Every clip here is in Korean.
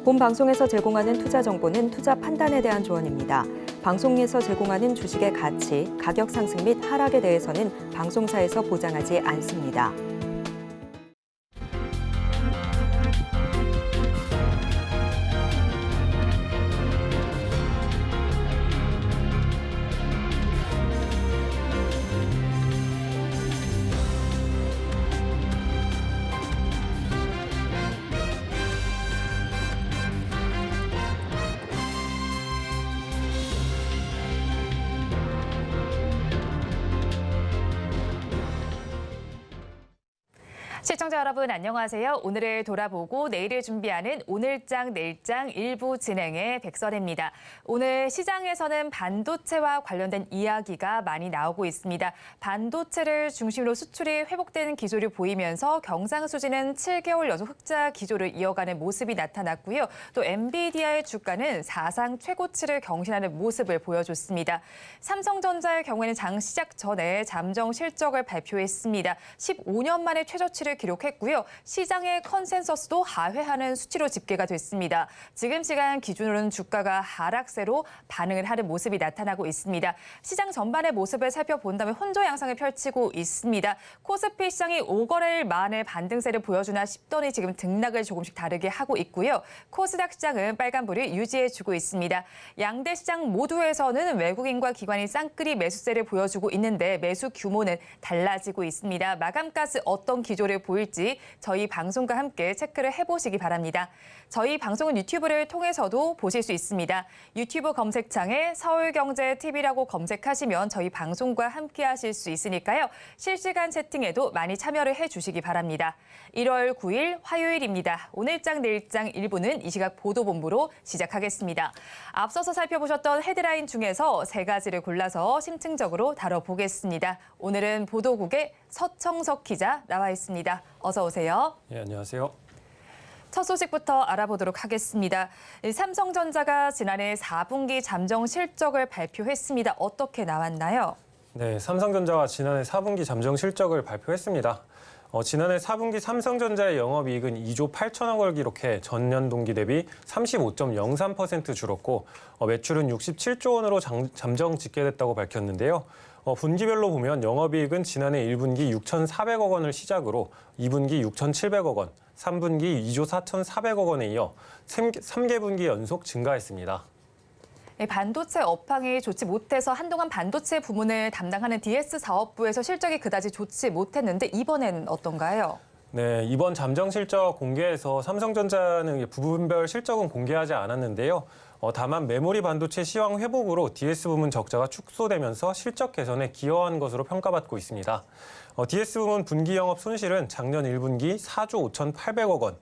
본 방송에서 제공하는 투자 정보는 투자 판단에 대한 조언입니다. 방송에서 제공하는 주식의 가치, 가격 상승 및 하락에 대해서는 방송사에서 보장하지 않습니다. 시청자 여러분 안녕하세요. 오늘을 돌아보고 내일을 준비하는 오늘장 내일장 일부 진행의 백설입니다. 오늘 시장에서는 반도체와 관련된 이야기가 많이 나오고 있습니다. 반도체를 중심으로 수출이 회복되는 기조를 보이면서 경상수지는 7개월 연속 흑자 기조를 이어가는 모습이 나타났고요. 또 엔비디아의 주가는 사상 최고치를 경신하는 모습을 보여줬습니다. 삼성전자의 경우에는 장 시작 전에 잠정 실적을 발표했습니다. 15년 만에 최저치를 기록했고요. 시장의 컨센서스도 하회하는 수치로 집계가 됐습니다. 지금 시간 기준으로는 주가가 하락세로 반응을 하는 모습이 나타나고 있습니다. 시장 전반의 모습을 살펴본다면 혼조 양상을 펼치고 있습니다. 코스피 시장이 5거래일 만에 반등세를 보여주나 싶더니 지금 등락을 조금씩 다르게 하고 있고요. 코스닥 시장은 빨간불을 유지해주고 있습니다. 양대 시장 모두에서는 외국인과 기관이 쌍끌이 매수세를 보여주고 있는데 매수 규모는 달라지고 있습니다. 마감가스 어떤 기조를 보일지 저희 방송과 함께 체크를 해보시기 바랍니다. 저희 방송은 유튜브를 통해서도 보실 수 있습니다. 유튜브 검색창에 서울경제TV라고 검색하시면 저희 방송과 함께 하실 수 있으니까요. 실시간 채팅에도 많이 참여를 해주시기 바랍니다. 1월 9일 화요일입니다. 오늘장 내일장 1부는 이 시각 보도본부로 시작하겠습니다. 앞서서 살펴보셨던 헤드라인 중에서 세 가지를 골라서 심층적으로 다뤄보겠습니다. 오늘은 보도국의 서청석 기자 나와 있습니다. 어서 오세요. 네, 안녕하세요. 첫 소식부터 알아보도록 하겠습니다. 삼성전자가 지난해 4분기 잠정 실적을 발표했습니다. 어떻게 나왔나요? 네, 삼성전자가 지난해 4분기 잠정 실적을 발표했습니다. 지난해 4분기 삼성전자의 영업이익은 2조 8천억 원을 기록해 전년 동기 대비 35.03% 줄었고 매출은 67조 원으로 잠정 집계됐다고 밝혔는데요. 분기별로 보면 영업이익은 지난해 1분기 6,400억 원을 시작으로 2분기 6,700억 원, 3분기 2조 4,400억 원에 이어 3개 분기 연속 증가했습니다. 반도체 업황이 좋지 못해서 한동안 반도체 부문을 담당하는 DS 사업부에서 실적이 그다지 좋지 못했는데 이번엔 어떤가요? 네, 이번 잠정 실적 공개에서 삼성전자는 부분별 실적은 공개하지 않았는데요. 다만 메모리 반도체 시황 회복으로 DS 부문 적자가 축소되면서 실적 개선에 기여한 것으로 평가받고 있습니다. DS 부문 분기 영업 손실은 작년 1분기 4조 5,800억 원,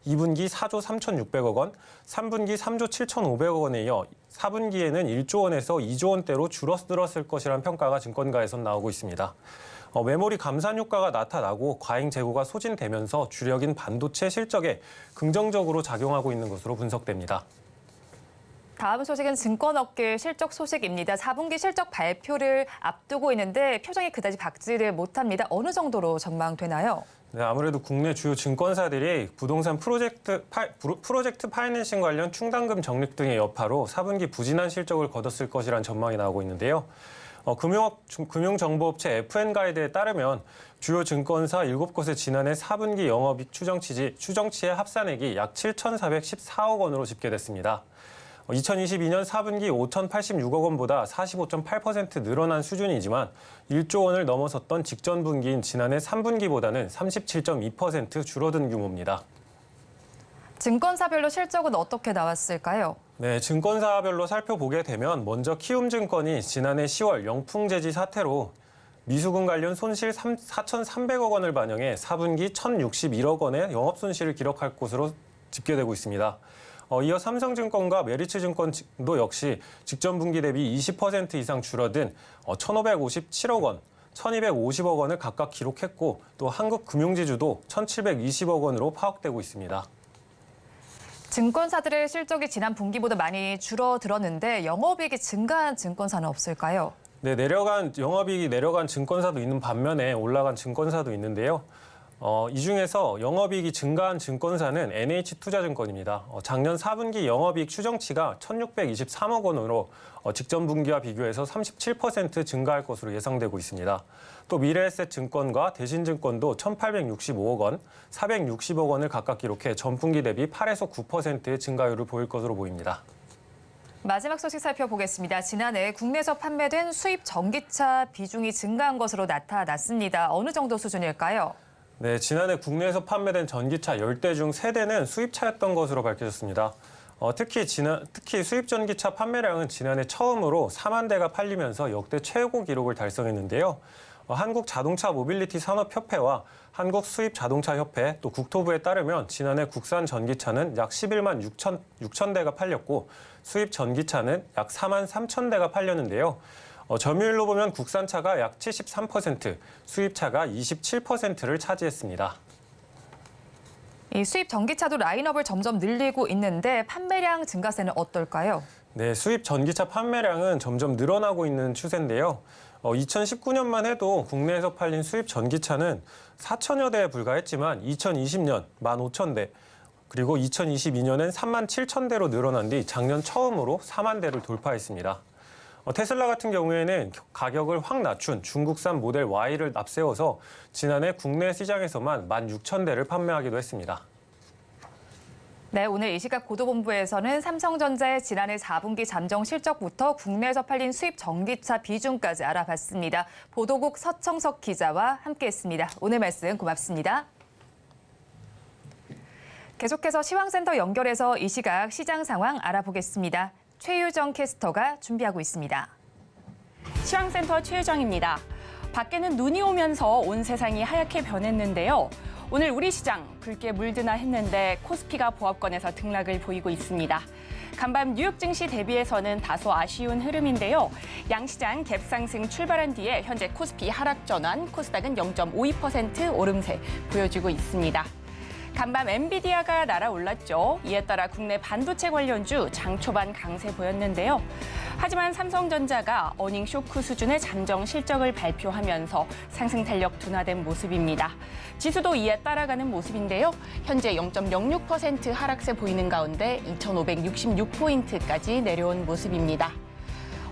2분기 4조 3,600억 원, 3분기 3조 7,500억 원에 이어 4분기에는 1조 원에서 2조 원대로 줄어들었을 것이라는 평가가 증권가에선 나오고 있습니다. 메모리 감산 효과가 나타나고 과잉 재고가 소진되면서 주력인 반도체 실적에 긍정적으로 작용하고 있는 것으로 분석됩니다. 다음 소식은 증권업계 실적 소식입니다. 4분기 실적 발표를 앞두고 있는데 표정이 그다지 밝지를 못합니다. 어느 정도로 전망되나요? 네, 아무래도 국내 주요 증권사들이 부동산 프로젝트 파이낸싱 관련 충당금 적립 등의 여파로 4분기 부진한 실적을 거뒀을 것이라는 전망이 나오고 있는데요. 금융정보업체 FN가이드에 따르면 주요 증권사 7곳의 지난해 4분기 영업이익 추정치의 합산액이 약 7,414억 원으로 집계됐습니다. 2022년 4분기 5,086억 원보다 45.8% 늘어난 수준이지만 1조 원을 넘어섰던 직전 분기인 지난해 3분기보다는 37.2% 줄어든 규모입니다. 증권사별로 실적은 어떻게 나왔을까요? 네, 증권사별로 살펴보게 되면 먼저 키움증권이 지난해 10월 영풍재지 사태로 미수금 관련 손실 4,300억 원을 반영해 4분기 1,061억 원의 영업손실을 기록할 것으로 집계되고 있습니다. 이어 삼성증권과 메리츠증권도 역시 직전 분기 대비 20% 이상 줄어든 1,557억 원, 1,250억 원을 각각 기록했고 또 한국금융지주도 1,720억 원으로 파악되고 있습니다. 증권사들의 실적이 지난 분기보다 많이 줄어들었는데 영업이익이 증가한 증권사는 없을까요? 네, 영업이익이 내려간 증권사도 있는 반면에 올라간 증권사도 있는데요. 이 중에서 영업이익이 증가한 증권사는 NH투자증권입니다. 작년 4분기 영업이익 추정치가 1,623억 원으로 직전 분기와 비교해서 37% 증가할 것으로 예상되고 있습니다. 또 미래에셋증권과 대신증권도 1,865억 원, 460억 원을 각각 기록해 전분기 대비 8에서 9%의 증가율을 보일 것으로 보입니다. 마지막 소식 살펴보겠습니다. 지난해 국내에서 판매된 수입 전기차 비중이 증가한 것으로 나타났습니다. 어느 정도 수준일까요? 네, 지난해 국내에서 판매된 전기차 10대 중 3대는 수입차였던 것으로 밝혀졌습니다. 특히 수입 전기차 판매량은 지난해 처음으로 4만 대가 팔리면서 역대 최고 기록을 달성했는데요. 한국자동차 모빌리티 산업협회와 한국수입자동차협회 또 국토부에 따르면 지난해 국산 전기차는 약 11만 6천 대가 팔렸고 수입 전기차는 약 4만 3천 대가 팔렸는데요. 점유율로 보면 국산차가 약 73%, 수입차가 27%를 차지했습니다. 이 수입 전기차도 라인업을 점점 늘리고 있는데 판매량 증가세는 어떨까요? 네, 수입 전기차 판매량은 점점 늘어나고 있는 추세인데요. 2019년만 해도 국내에서 팔린 수입 전기차는 4천여 대에 불과했지만 2020년 15,000대, 그리고 2022년엔 3만 7천 대로 늘어난 뒤 작년 처음으로 4만 대를 돌파했습니다. 테슬라 같은 경우에는 가격을 확 낮춘 중국산 모델 Y를 앞세워서 지난해 국내 시장에서만 16,000대를 판매하기도 했습니다. 네, 오늘 이 시각 보도본부에서는 삼성전자의 지난해 4분기 잠정 실적부터 국내에서 팔린 수입 전기차 비중까지 알아봤습니다. 보도국 서청석 기자와 함께했습니다. 오늘 말씀 고맙습니다. 계속해서 시황센터 연결해서 이 시각 시장 상황 알아보겠습니다. 최유정 캐스터가 준비하고 있습니다. 시황센터 최유정입니다. 밖에는 눈이 오면서 온 세상이 하얗게 변했는데요. 오늘 우리 시장 붉게 물드나 했는데 코스피가 보합권에서 등락을 보이고 있습니다. 간밤 뉴욕 증시 대비해서는 다소 아쉬운 흐름인데요. 양시장 갭상승 출발한 뒤에 현재 코스피 하락 전환, 코스닥은 0.52% 오름세 보여주고 있습니다. 간밤 엔비디아가 날아올랐죠. 이에 따라 국내 반도체 관련주 장 초반 강세 보였는데요. 하지만 삼성전자가 어닝 쇼크 수준의 잠정 실적을 발표하면서 상승 탄력 둔화된 모습입니다. 지수도 이에 따라가는 모습인데요. 현재 0.06% 하락세 보이는 가운데 2,566포인트까지 내려온 모습입니다.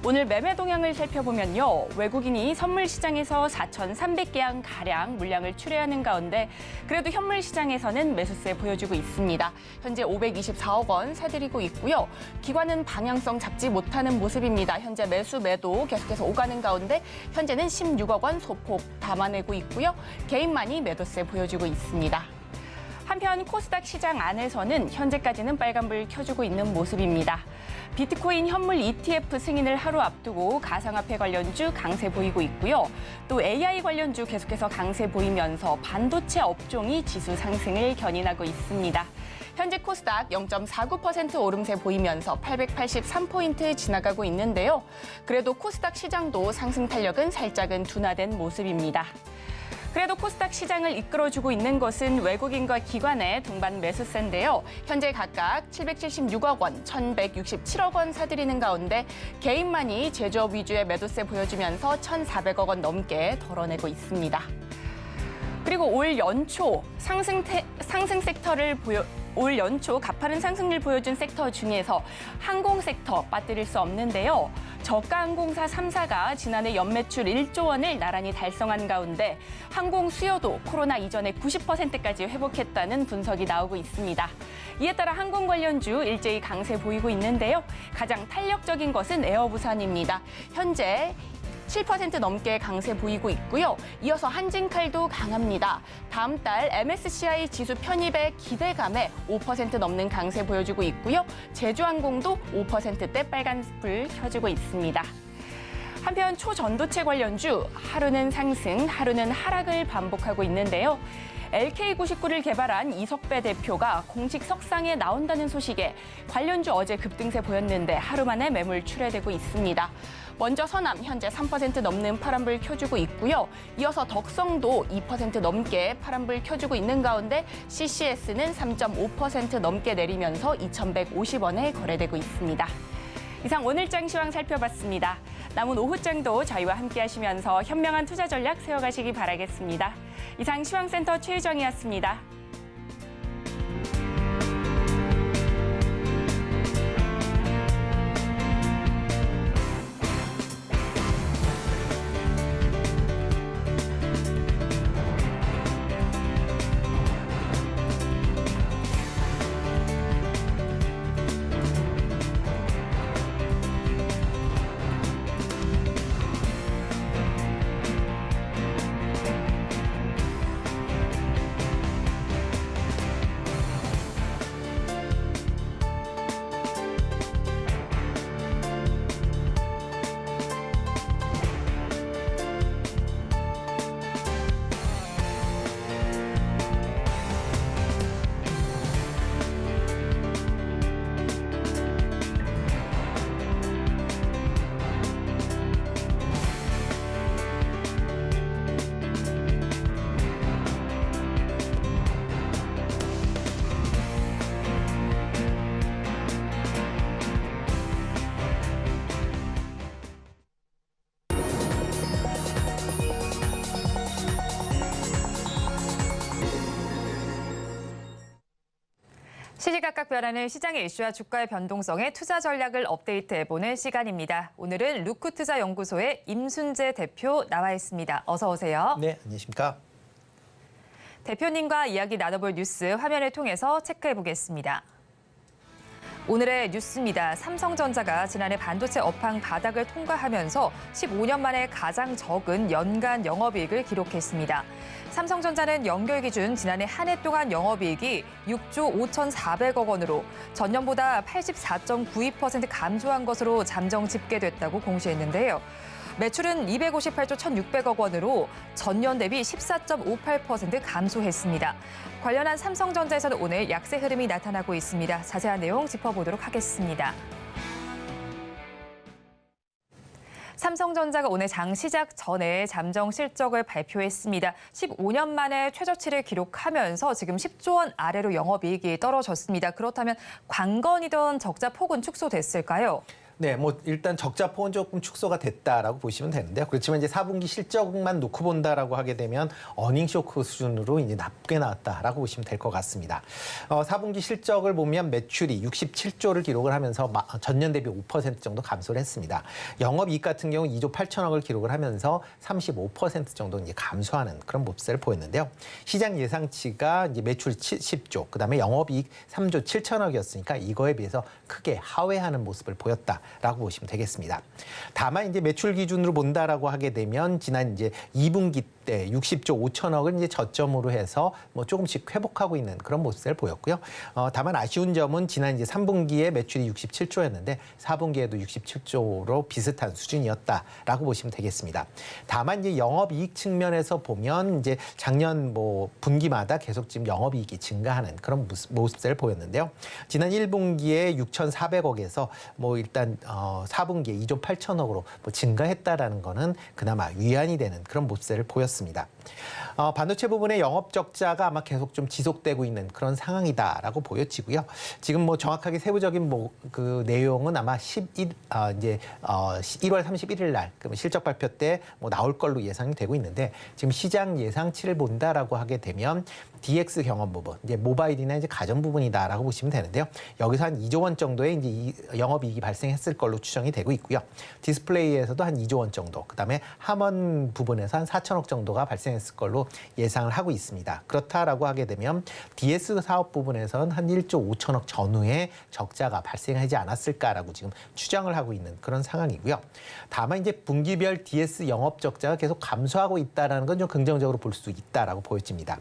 오늘 매매 동향을 살펴보면요. 외국인이 선물 시장에서 4,300개항 가량 물량을 출회하는 가운데 그래도 현물 시장에서는 매수세 보여주고 있습니다. 현재 524억 원 사들이고 있고요. 기관은 방향성 잡지 못하는 모습입니다. 현재 매수 매도 계속해서 오가는 가운데 현재는 16억 원 소폭 담아내고 있고요. 개인만이 매도세 보여주고 있습니다. 한편 코스닥 시장 안에서는 현재까지는 빨간불 켜주고 있는 모습입니다. 비트코인 현물 ETF 승인을 하루 앞두고 가상화폐 관련주 강세 보이고 있고요. 또 AI 관련주 계속해서 강세 보이면서 반도체 업종이 지수 상승을 견인하고 있습니다. 현재 코스닥 0.49% 오름세 보이면서 883포인트 지나가고 있는데요. 그래도 코스닥 시장도 상승 탄력은 살짝은 둔화된 모습입니다. 그래도 코스닥 시장을 이끌어주고 있는 것은 외국인과 기관의 동반 매수세인데요. 현재 각각 776억 원, 1,167억 원 사들이는 가운데 개인만이 제조업 위주의 매도세 보여주면서 1,400억 원 넘게 덜어내고 있습니다. 그리고 올 연초 올 연초 가파른 상승률 보여준 섹터 중에서 항공 섹터 빠뜨릴 수 없는데요. 저가 항공사 3사가 지난해 연매출 1조 원을 나란히 달성한 가운데 항공 수요도 코로나 이전의 90%까지 회복했다는 분석이 나오고 있습니다. 이에 따라 항공 관련주 일제히 강세 보이고 있는데요. 가장 탄력적인 것은 에어부산입니다. 현재 7% 넘게 강세 보이고 있고요. 이어서 한진칼도 강합니다. 다음 달 MSCI 지수 편입의 기대감에 5% 넘는 강세 보여주고 있고요. 제주항공도 5%대 빨간불 켜주고 있습니다. 한편 초전도체 관련주 하루는 상승, 하루는 하락을 반복하고 있는데요. LK99를 개발한 이석배 대표가 공식 석상에 나온다는 소식에 관련주 어제 급등세 보였는데 하루 만에 매물 출회되고 있습니다. 먼저 서남 현재 3% 넘는 파란불 켜주고 있고요. 이어서 덕성도 2% 넘게 파란불 켜주고 있는 가운데 CCS는 3.5% 넘게 내리면서 2,150원에 거래되고 있습니다. 이상 오늘장 시황 살펴봤습니다. 남은 오후장도 저희와 함께 하시면서 현명한 투자 전략 세워가시기 바라겠습니다. 이상 시황센터 최유정이었습니다. 시시각각 변하는 시장의 이슈와 주가의 변동성에 투자 전략을 업데이트해보는 시간입니다. 오늘은 루크투자연구소의 임순재 대표 나와 있습니다. 어서 오세요. 네, 안녕하십니까. 대표님과 이야기 나눠볼 뉴스 화면을 통해서 체크해보겠습니다. 오늘의 뉴스입니다. 삼성전자가 지난해 반도체 업황 바닥을 통과하면서 15년 만에 가장 적은 연간 영업이익을 기록했습니다. 삼성전자는 연결 기준 지난해 한 해 동안 영업이익이 6조 5,400억 원으로 전년보다 84.92% 감소한 것으로 잠정 집계됐다고 공시했는데요. 매출은 258조 1,600억 원으로 전년 대비 14.58% 감소했습니다. 관련한 삼성전자에서는 오늘 약세 흐름이 나타나고 있습니다. 자세한 내용 짚어보도록 하겠습니다. 삼성전자가 오늘 장 시작 전에 잠정 실적을 발표했습니다. 15년 만에 최저치를 기록하면서 지금 10조 원 아래로 영업이익이 떨어졌습니다. 그렇다면 관건이던 적자 폭은 축소됐을까요? 네, 뭐 일단 적자 폭은 조금 축소가 됐다라고 보시면 되는데요. 그렇지만 이제 4분기 실적만 놓고 본다라고 하게 되면 어닝 쇼크 수준으로 이제 낮게 나왔다라고 보시면 될 것 같습니다. 4분기 실적을 보면 매출이 67조를 기록을 하면서 전년 대비 5% 정도 감소를 했습니다. 영업이익 같은 경우 2조 8천억을 기록을 하면서 35% 정도 이제 감소하는 그런 모습을 보였는데요. 시장 예상치가 이제 매출 10조, 그다음에 영업이익 3조 7천억이었으니까 이거에 비해서 크게 하회하는 모습을 보였다라고 보시면 되겠습니다. 다만 이제 매출 기준으로 본다라고 하게 되면 지난 이제 2분기 때 60조 5천억을 이제 저점으로 해서 뭐 조금씩 회복하고 있는 그런 모습을 보였고요. 다만 아쉬운 점은 지난 이제 3분기에 매출이 67조였는데 4분기에도 67조로 비슷한 수준이었다라고 보시면 되겠습니다. 다만 이제 영업이익 측면에서 보면 이제 작년 뭐 분기마다 계속 지금 영업이익이 증가하는 그런 모습을 보였는데요. 지난 1분기에 6,400억에서 뭐 일단 4분기에 2조 8천억으로 뭐 증가했다라는 거는 그나마 위안이 되는 그런 모습을 보였습니다. 반도체 부분의 영업 적자가 아마 계속 좀 지속되고 있는 그런 상황이다라고 보여지고요. 지금 뭐 정확하게 세부적인 뭐 그 내용은 아마 1월 31일 날 그럼 실적 발표 때 뭐 나올 걸로 예상이 되고 있는데 지금 시장 예상치를 본다라고 하게 되면 DX 경험 부분, 이제 모바일이나 이제 가전 부분이다라고 보시면 되는데요. 여기서 한 2조 원 정도의 이제 영업이익이 발생했을 걸로 추정이 되고 있고요. 디스플레이에서도 한 2조 원 정도, 그다음에 함원 부분에서 한 4천억 정도가 발생했을 걸로 예상을 하고 있습니다. 그렇다라고 하게 되면 DS 사업 부분에서는 한 1조 5천억 전후의 적자가 발생하지 않았을까라고 지금 추정을 하고 있는 그런 상황이고요. 다만 이제 분기별 DS 영업 적자가 계속 감소하고 있다라는 건 좀 긍정적으로 볼 수 있다라고 보여집니다.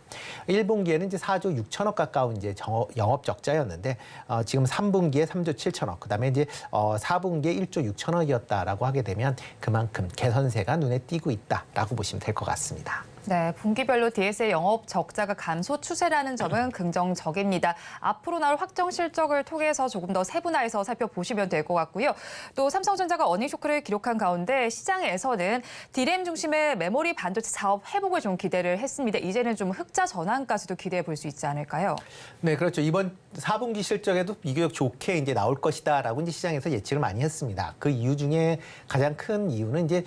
1분기에는 이제 4조 6천억 가까운 이제 영업 적자였는데 지금 3분기에 3조 7천억, 그다음에 이제 4분기에 1조 6천억이었다라고 하게 되면 그만큼 개선세가 눈에 띄고 있다라고 보시면 될 것 같습니다. 네, 분기별로 DS의 영업 적자가 감소 추세라는 점은 긍정적입니다. 앞으로 나올 확정 실적을 통해서 조금 더 세분화해서 살펴보시면 될 것 같고요. 또 삼성전자가 어닝 쇼크를 기록한 가운데 시장에서는 D램 중심의 메모리 반도체 사업 회복을 좀 기대를 했습니다. 이제는 좀 흑자 전환까지도 기대해 볼 수 있지 않을까요? 네, 그렇죠. 이번 4분기 실적에도 비교적 좋게 이제 나올 것이다라고 이제 시장에서 예측을 많이 했습니다. 그 이유 중에 가장 큰 이유는 이제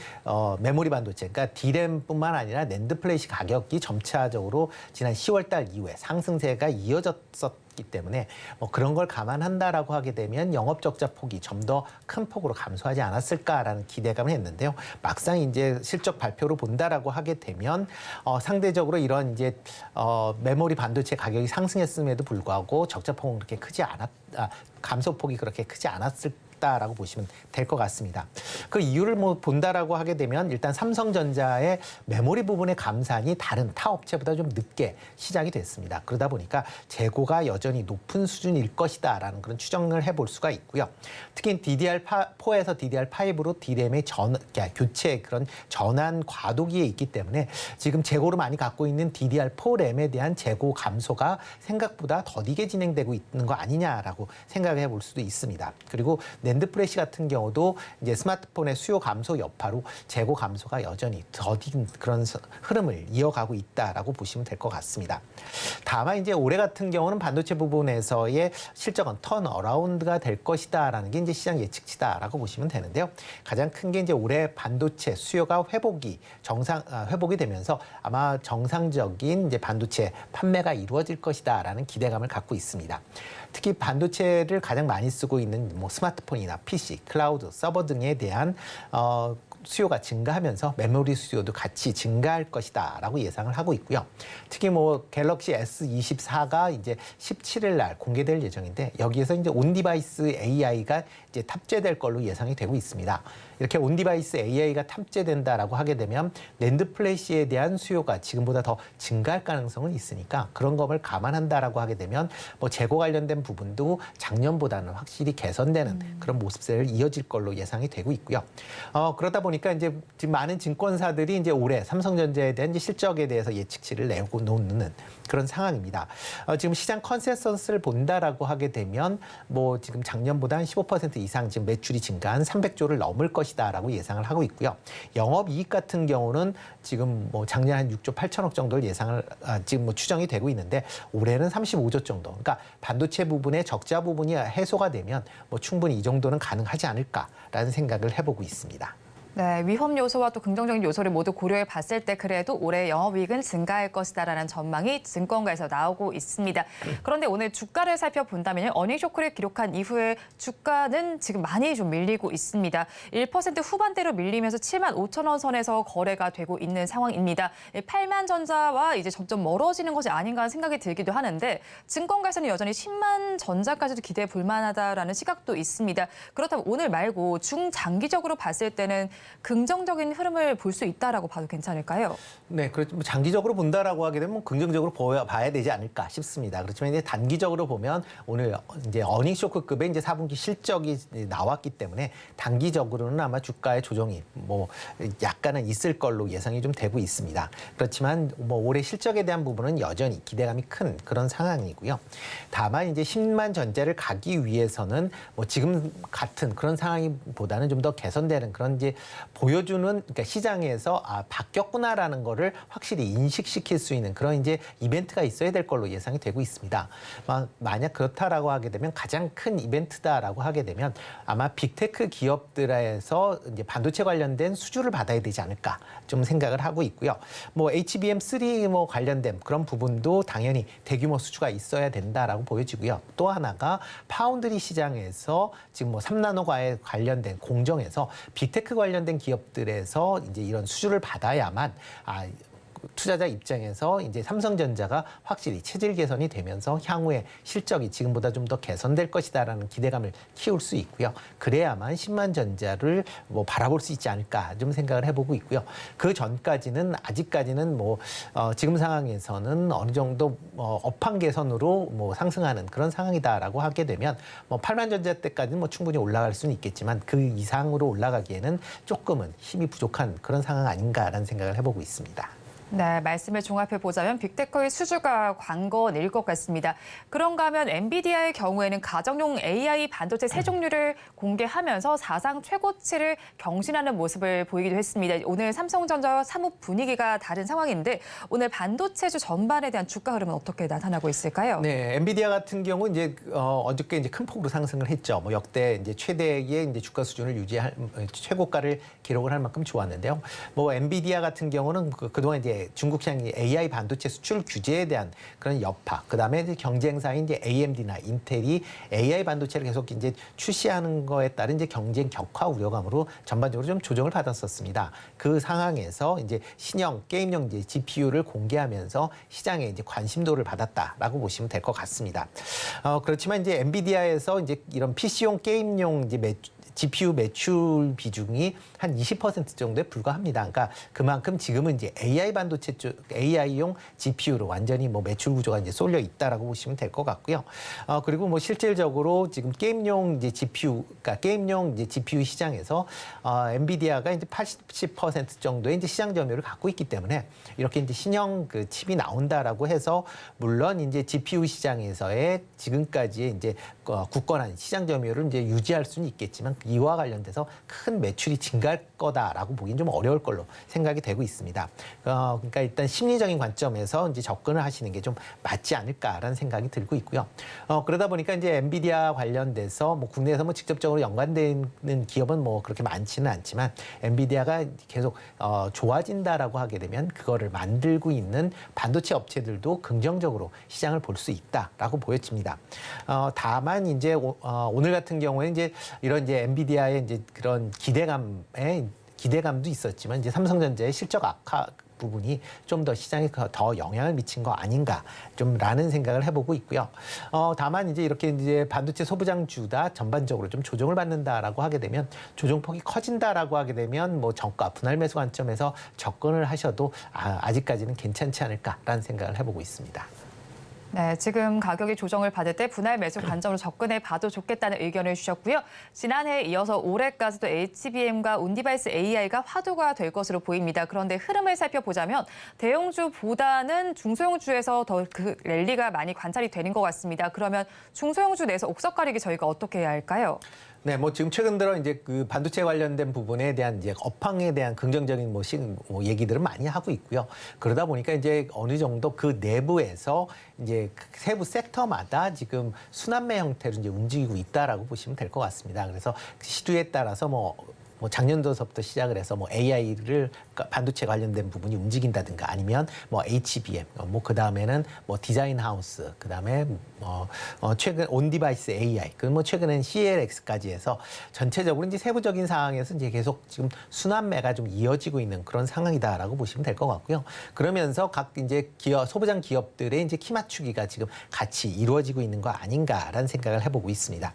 메모리 반도체, 그러니까 D램뿐만 아니라 낸드 플래시 가격이 점차적으로 지난 10월 달 이후에 상승세가 이어졌었기 때문에 뭐 그런 걸 감안한다라고 하게 되면 영업 적자 폭이 좀 더 큰 폭으로 감소하지 않았을까라는 기대감을 했는데요. 막상 이제 실적 발표로 본다라고 하게 되면 상대적으로 이런 이제 메모리 반도체 가격이 상승했음에도 불구하고 적자 폭은 그렇게 크지 감소폭이 그렇게 크지 않았다라고 보시면 될 것 같습니다. 그 이유를 뭐 본다라고 하게 되면 일단 삼성전자의 메모리 부분의 감산이 다른 타 업체보다 좀 늦게 시작이 됐습니다. 그러다 보니까 재고가 여전히 높은 수준일 것이다라는 그런 추정을 해볼 수가 있고요. 특히 DDR4에서 DDR5로 D램의 교체 그런 전환 과도기에 있기 때문에 지금 재고를 많이 갖고 있는 DDR4 램에 대한 재고 감소가 생각보다 더디게 진행되고 있는 거 아니냐라고 생각을 해볼 수도 있습니다. 그리고 낸드 플래시 같은 경우도 이제 스마트폰의 수요 감소 여파로 재고 감소가 여전히 더딘 그런 흐름을 이어가고 있다라고 보시면 될 것 같습니다. 다만 이제 올해 같은 경우는 반도체 부분에서의 실적은 턴어라운드가 될 것이다라는 게 이제 시장 예측치다라고 보시면 되는데요. 가장 큰 게 이제 올해 반도체 수요가 회복이 되면서 아마 정상적인 이제 반도체 판매가 이루어질 것이다라는 기대감을 갖고 있습니다. 특히 반도체를 가장 많이 쓰고 있는 뭐 스마트폰이나 PC, 클라우드, 서버 등에 대한 수요가 증가하면서 메모리 수요도 같이 증가할 것이다라고 예상을 하고 있고요. 특히 뭐 갤럭시 S24가 이제 17일 날 공개될 예정인데 여기에서 이제 온 디바이스 AI가 이제 탑재될 걸로 예상이 되고 있습니다. 이렇게 온 디바이스 AI가 탑재된다라고 하게 되면 낸드 플래시에 대한 수요가 지금보다 더 증가할 가능성은 있으니까 그런 것을 감안한다라고 하게 되면 뭐 재고 관련된 부분도 작년보다는 확실히 개선되는 그런 모습을 이어질 걸로 예상이 되고 있고요. 그러다 보니까 이제 지금 많은 증권사들이 이제 올해 삼성전자에 대한 이제 실적에 대해서 예측치를 내고 놓는 그런 상황입니다. 지금 시장 컨센서스를 본다라고 하게 되면 뭐 지금 작년보다 한 15% 이상 지금 매출이 증가한 300조를 넘을 것이다라고 예상을 하고 있고요. 영업이익 같은 경우는 지금 뭐 작년 한 6조 8천억 정도를 예상을 지금 뭐 추정이 되고 있는데 올해는 35조 정도. 그러니까 반도체 부분의 적자 부분이 해소가 되면 뭐 충분히 이 정도는 가능하지 않을까라는 생각을 해보고 있습니다. 네, 위험 요소와 또 긍정적인 요소를 모두 고려해 봤을 때 그래도 올해 영업이익은 증가할 것이다라는 전망이 증권가에서 나오고 있습니다. 그런데 오늘 주가를 살펴본다면 어닝 쇼크를 기록한 이후에 주가는 지금 많이 좀 밀리고 있습니다. 1% 후반대로 밀리면서 7만 5천 원 선에서 거래가 되고 있는 상황입니다. 8만 전자와 이제 점점 멀어지는 것이 아닌가 하는 생각이 들기도 하는데 증권가에서는 여전히 10만 전자까지도 기대해 볼 만하다라는 시각도 있습니다. 그렇다면 오늘 말고 중장기적으로 봤을 때는 긍정적인 흐름을 볼 수 있다라고 봐도 괜찮을까요? 네, 그렇죠. 장기적으로 본다라고 하게 되면 긍정적으로 봐야 되지 않을까 싶습니다. 그렇지만 이제 단기적으로 보면 오늘 이제 어닝 쇼크급의 이제 4분기 실적이 나왔기 때문에 단기적으로는 아마 주가의 조정이 뭐 약간은 있을 걸로 예상이 좀 되고 있습니다. 그렇지만 뭐 올해 실적에 대한 부분은 여전히 기대감이 큰 그런 상황이고요. 다만 이제 10만 전자를 가기 위해서는 뭐 지금 같은 그런 상황보다는 좀 더 개선되는 그런 이제 보여주는 그러니까 시장에서 바뀌었구나라는 거를 확실히 인식시킬 수 있는 그런 이제 이벤트가 있어야 될 걸로 예상이 되고 있습니다. 만약 그렇다라고 하게 되면 가장 큰 이벤트다라고 하게 되면 아마 빅테크 기업들에서 이제 반도체 관련된 수주를 받아야 되지 않을까 좀 생각을 하고 있고요. 뭐 HBM3 뭐 관련된 그런 부분도 당연히 대규모 수주가 있어야 된다라고 보여지고요. 또 하나가 파운드리 시장에서 지금 뭐 3나노과에 관련된 공정에서 빅테크 관련된 기업들에서 이제 이런 수주를 받아야만 투자자 입장에서 이제 삼성전자가 확실히 체질 개선이 되면서 향후에 실적이 지금보다 좀 더 개선될 것이다라는 기대감을 키울 수 있고요. 그래야만 10만 전자를 뭐 바라볼 수 있지 않을까 좀 생각을 해보고 있고요. 그 전까지는 아직까지는 뭐 지금 상황에서는 어느 정도 업황 개선으로 뭐 상승하는 그런 상황이다라고 하게 되면 뭐 8만 전자 때까지는 뭐 충분히 올라갈 수는 있겠지만 그 이상으로 올라가기에는 조금은 힘이 부족한 그런 상황 아닌가라는 생각을 해보고 있습니다. 네, 말씀을 종합해 보자면 빅테크의 수주가 관건일 것 같습니다. 그런가 하면 엔비디아의 경우에는 가정용 AI 반도체 세 종류를 공개하면서 사상 최고치를 경신하는 모습을 보이기도 했습니다. 오늘 삼성전자 사뭇 분위기가 다른 상황인데 오늘 반도체주 전반에 대한 주가 흐름은 어떻게 나타나고 있을까요? 네, 엔비디아 같은 경우 이제 어저께 이제 큰 폭으로 상승을 했죠. 뭐 역대 이제 최대의 이제 주가 수준을 유지할 최고가를 기록을 할 만큼 좋았는데요. 뭐 엔비디아 같은 경우는 그동안 이제 중국 시장이 AI 반도체 수출 규제에 대한 그런 여파, 그다음에 이제 경쟁사인 이제 AMD나 인텔이 AI 반도체를 계속 이제 출시하는 거에 따른 이제 경쟁 격화 우려감으로 전반적으로 좀 조정을 받았었습니다. 그 상황에서 이제 신형 게임용 이제 GPU를 공개하면서 시장에 이제 관심도를 받았다라고 보시면 될 것 같습니다. 그렇지만 이제 엔비디아에서 이제 이런 PC용 게임용 이제 GPU 매출 비중이 한 20% 정도에 불과합니다. 그러니까 그만큼 지금은 이제 AI 반도체 쪽, AI용 GPU로 완전히 뭐 매출 구조가 이제 쏠려 있다라고 보시면 될 것 같고요. 그리고 뭐 실질적으로 지금 게임용 이제 GPU, 그러니까 게임용 이제 GPU 시장에서 엔비디아가 이제 80% 정도의 이제 시장 점유율을 갖고 있기 때문에 이렇게 이제 신형 그 칩이 나온다라고 해서 물론 이제 GPU 시장에서의 지금까지의 이제 굳건한 시장 점유율을 이제 유지할 수는 있겠지만 이와 관련돼서 큰 매출이 증가할 거다라고 보기는 좀 어려울 걸로 생각이 되고 있습니다. 그러니까 일단 심리적인 관점에서 이제 접근을 하시는 게 좀 맞지 않을까라는 생각이 들고 있고요. 그러다 보니까 이제 엔비디아 관련돼서 뭐 국내에서 뭐 직접적으로 연관되는 기업은 뭐 그렇게 많지는 않지만 엔비디아가 계속 좋아진다라고 하게 되면 그거를 만들고 있는 반도체 업체들도 긍정적으로 시장을 볼 수 있다라고 보여집니다. 다만 이제 오늘 같은 경우에 이제 이런 이제 엔비디아의 이제 그런 기대감도 있었지만 이제 삼성전자의 실적 악화 부분이 좀 더 시장에 더 영향을 미친 거 아닌가 좀라는 생각을 해보고 있고요. 다만 이제 이렇게 이제 반도체 소부장주다 전반적으로 좀 조정을 받는다라고 하게 되면 조정폭이 커진다라고 하게 되면 뭐 저가 분할 매수 관점에서 접근을 하셔도 아직까지는 괜찮지 않을까라는 생각을 해보고 있습니다. 네, 지금 가격이 조정을 받을 때 분할 매수 관점으로 접근해 봐도 좋겠다는 의견을 주셨고요. 지난해에 이어서 올해까지도 HBM과 온디바이스 AI가 화두가 될 것으로 보입니다. 그런데 흐름을 살펴보자면 대형주보다는 중소형주에서 더 그 랠리가 많이 관찰이 되는 것 같습니다. 그러면 중소형주 내에서 옥석 가리기 저희가 어떻게 해야 할까요? 네, 뭐 지금 최근 들어 이제 그 반도체 관련된 부분에 대한 이제 업황에 대한 긍정적인 뭐 얘기들을 많이 하고 있고요. 그러다 보니까 이제 어느 정도 그 내부에서 이제 세부 섹터마다 지금 순환매 형태로 이제 움직이고 있다라고 보시면 될 것 같습니다. 그래서 시두에 따라서 뭐 작년도서부터 시작을 해서 뭐 AI를 반도체 관련된 부분이 움직인다든가 아니면 뭐 HBM, 뭐 그 다음에는 뭐 디자인 하우스, 그 다음에 최근 온디바이스 AI, 그 뭐 최근엔 CLX까지 해서 전체적으로 이제 세부적인 상황에서 이제 계속 지금 순환매가 좀 이어지고 있는 그런 상황이다라고 보시면 될 것 같고요. 그러면서 각 이제 소부장 기업들의 이제 키 맞추기가 지금 같이 이루어지고 있는 거 아닌가라는 생각을 해보고 있습니다.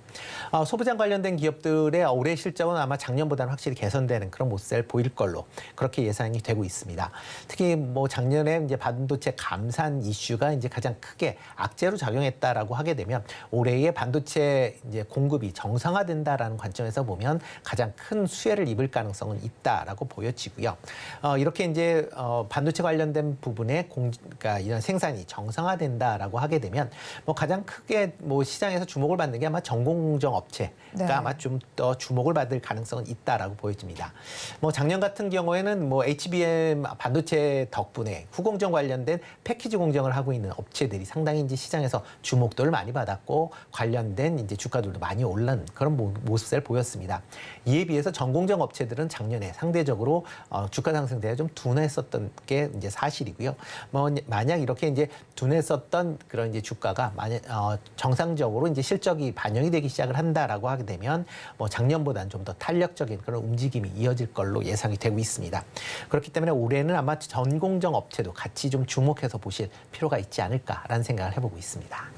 소부장 관련된 기업들의 올해 실적은 아마 작년보다는 확실히 개선되는 그런 모습을 보일 걸로 그렇게 예상이 되고 있습니다. 특히 뭐 작년에 이제 반도체 감산 이슈가 이제 가장 크게 악재로 작용했다라고 하게 되면 올해의 반도체 이제 공급이 정상화된다라는 관점에서 보면 가장 큰 수혜를 입을 가능성은 있다라고 보여지고요. 이렇게 이제 반도체 관련된 부분에 그러니까 이런 생산이 정상화된다라고 하게 되면 뭐 가장 크게 뭐 시장에서 주목을 받는 게 아마 전공정 업체가 네. 아마 좀 더 주목을 받을 가능성은 있다라고 보여집니다. 뭐 작년 같은 경우에는 뭐 HBM 반도체 덕분에 후공정 관련된 패키지 공정을 하고 있는 업체들이 상당히 이제 시장에서 주목도를 많이 받았고 관련된 이제 주가들도 많이 오른 그런 모습을 보였습니다. 이에 비해서 전공정 업체들은 작년에 상대적으로 주가 상승세가 좀 둔했었던 게 이제 사실이고요. 뭐 만약 이렇게 이제 둔했었던 그런 이제 주가가 만약 정상적으로 이제 실적이 반영이 되기 시작을 한다라고 하게 되면 뭐 작년보다는 좀 더 탄력적인 그런 움직임이 이어질 걸로 예상이 되고 있습니다. 그렇기 때문에 올해는 아마 전공정 업체도 같이 좀 주목해서 보실 필요가 있지 않을까라는 생각을 해보고 있습니다.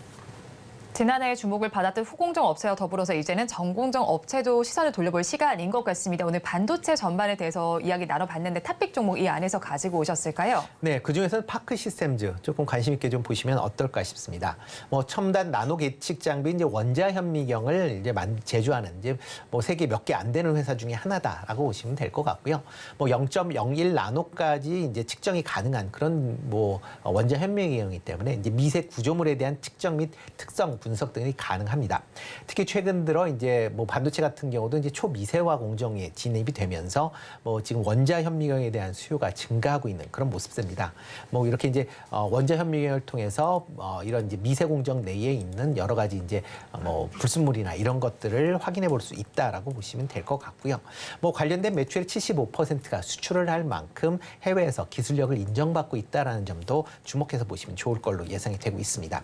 지난해 주목을 받았던 후공정 업체와 더불어서 이제는 전공정 업체도 시선을 돌려볼 시간인 것 같습니다. 오늘 반도체 전반에 대해서 이야기 나눠봤는데 탑픽 종목 이 안에서 가지고 오셨을까요? 네, 그중에서는 파크 시스템즈 조금 관심 있게 좀 보시면 어떨까 싶습니다. 뭐 첨단 나노 계측 장비 이제 원자 현미경을 이제 제조하는 이제 뭐 세계 몇 개 안 되는 회사 중에 하나다라고 보시면 될 것 같고요. 뭐 0.01 나노까지 이제 측정이 가능한 그런 뭐 원자 현미경이기 때문에 이제 미세 구조물에 대한 측정 및 특성 분석 등이 가능합니다. 특히 최근 들어 이제 뭐 반도체 같은 경우도 이제 초미세화 공정에 진입이 되면서 뭐 지금 원자 현미경에 대한 수요가 증가하고 있는 그런 모습입니다. 뭐 이렇게 이제 원자 현미경을 통해서 이런 이제 미세 공정 내에 있는 여러 가지 이제 뭐 불순물이나 이런 것들을 확인해 볼 수 있다라고 보시면 될 것 같고요. 뭐 관련된 매출의 75%가 수출을 할 만큼 해외에서 기술력을 인정받고 있다라는 점도 주목해서 보시면 좋을 걸로 예상이 되고 있습니다.